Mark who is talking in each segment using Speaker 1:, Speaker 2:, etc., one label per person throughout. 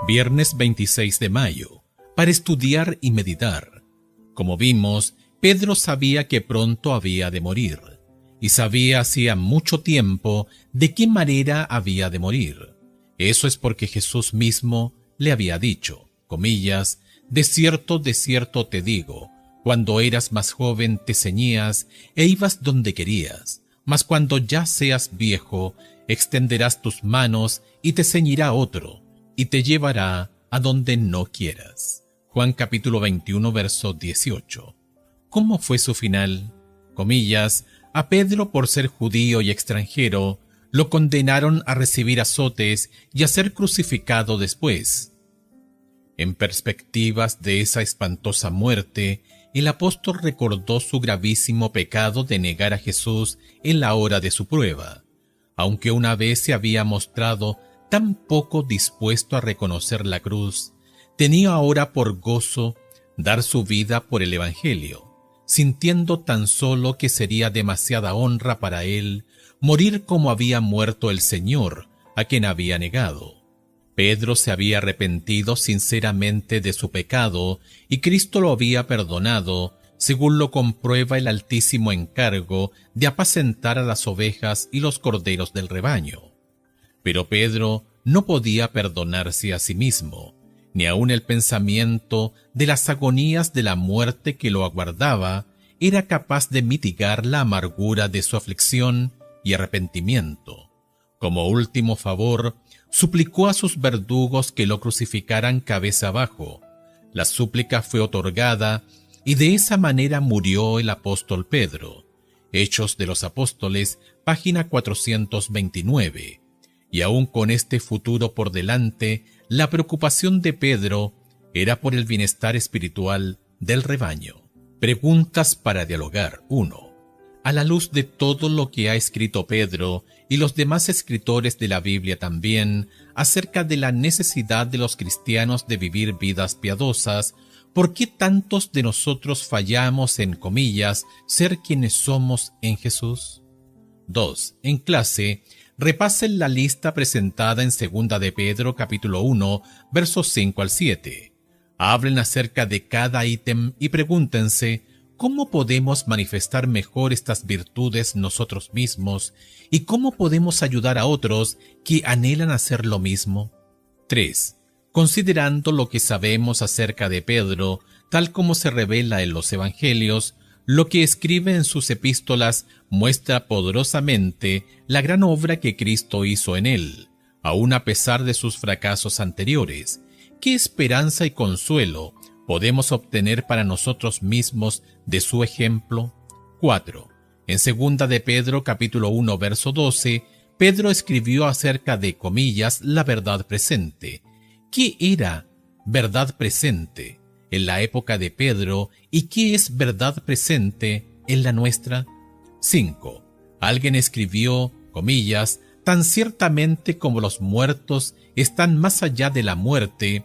Speaker 1: Viernes 26 de mayo, para estudiar y meditar. Como vimos, Pedro sabía que pronto había de morir, y sabía hacía mucho tiempo de qué manera había de morir. Eso es porque Jesús mismo le había dicho, comillas, de cierto te digo, cuando eras más joven te ceñías e ibas donde querías, mas cuando ya seas viejo, extenderás tus manos y te ceñirá otro, y te llevará a donde no quieras. Juan capítulo 21, verso 18. ¿Cómo fue su final? Comillas, a Pedro por ser judío y extranjero, lo condenaron a recibir azotes y a ser crucificado después. En perspectivas de esa espantosa muerte, el apóstol recordó su gravísimo pecado de negar a Jesús en la hora de su prueba. Aunque una vez se había mostrado tan poco dispuesto a reconocer la cruz, tenía ahora por gozo dar su vida por el Evangelio, sintiendo tan solo que sería demasiada honra para él morir como había muerto el Señor, a quien había negado. Pedro se había arrepentido sinceramente de su pecado y Cristo lo había perdonado, según lo comprueba el altísimo encargo de apacentar a las ovejas y los corderos del rebaño. Pero Pedro no podía perdonarse a sí mismo, ni aun el pensamiento de las agonías de la muerte que lo aguardaba era capaz de mitigar la amargura de su aflicción y arrepentimiento. Como último favor, suplicó a sus verdugos que lo crucificaran cabeza abajo. La súplica fue otorgada y de esa manera murió el apóstol Pedro. Hechos de los Apóstoles, página 429. Y aún con este futuro por delante, la preocupación de Pedro era por el bienestar espiritual del rebaño. Preguntas para dialogar. 1. A la luz de todo lo que ha escrito Pedro y los demás escritores de la Biblia también acerca de la necesidad de los cristianos de vivir vidas piadosas, ¿por qué tantos de nosotros fallamos en comillas ser quienes somos en Jesús? 2. En clase, repasen la lista presentada en 2 de Pedro capítulo 1, versos 5 al 7. Hablen acerca de cada ítem y pregúntense ¿cómo podemos manifestar mejor estas virtudes nosotros mismos y cómo podemos ayudar a otros que anhelan hacer lo mismo? 3. Considerando lo que sabemos acerca de Pedro, tal como se revela en los Evangelios, lo que escribe en sus epístolas muestra poderosamente la gran obra que Cristo hizo en él, aun a pesar de sus fracasos anteriores. ¿Qué esperanza y consuelo podemos obtener para nosotros mismos de su ejemplo? 4. En 2 de Pedro capítulo 1 verso 12, Pedro escribió acerca de comillas la verdad presente. ¿Qué era verdad presente en la época de Pedro y qué es verdad presente en la nuestra? 5. Alguien escribió, comillas, tan ciertamente como los muertos están más allá de la muerte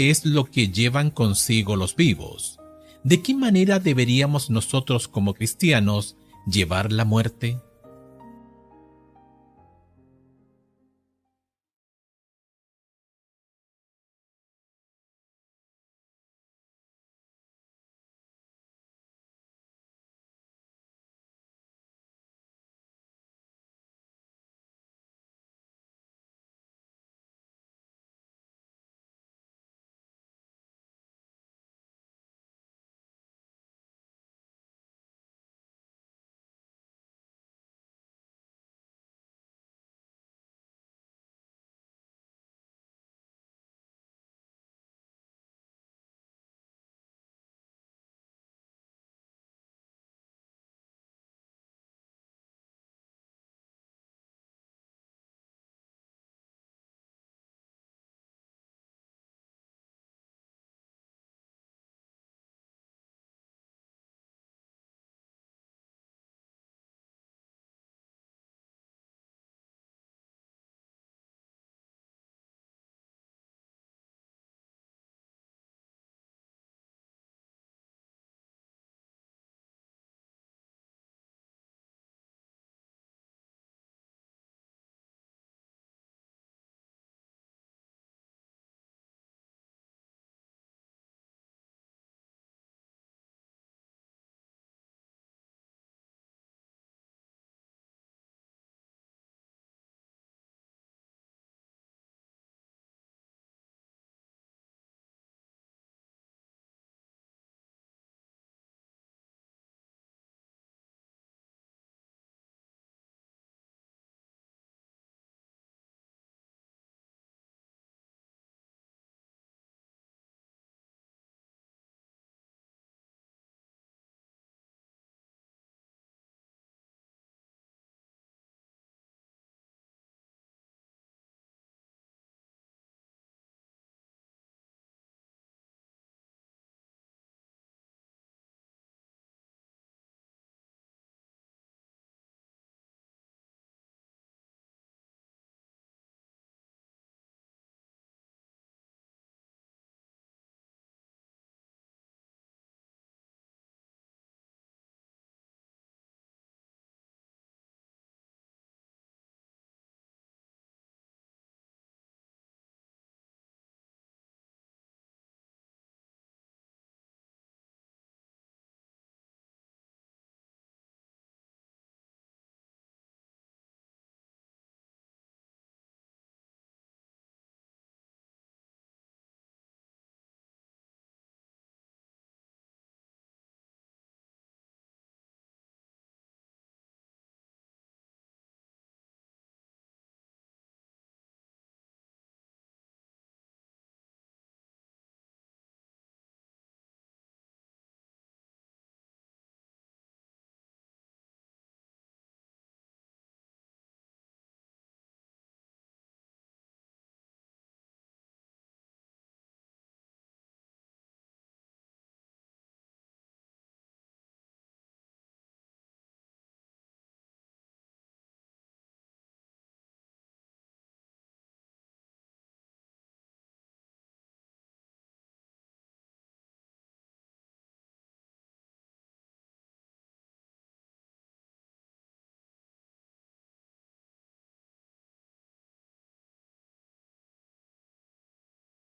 Speaker 1: es lo que llevan consigo los vivos. ¿De qué manera deberíamos nosotros como cristianos llevar la muerte?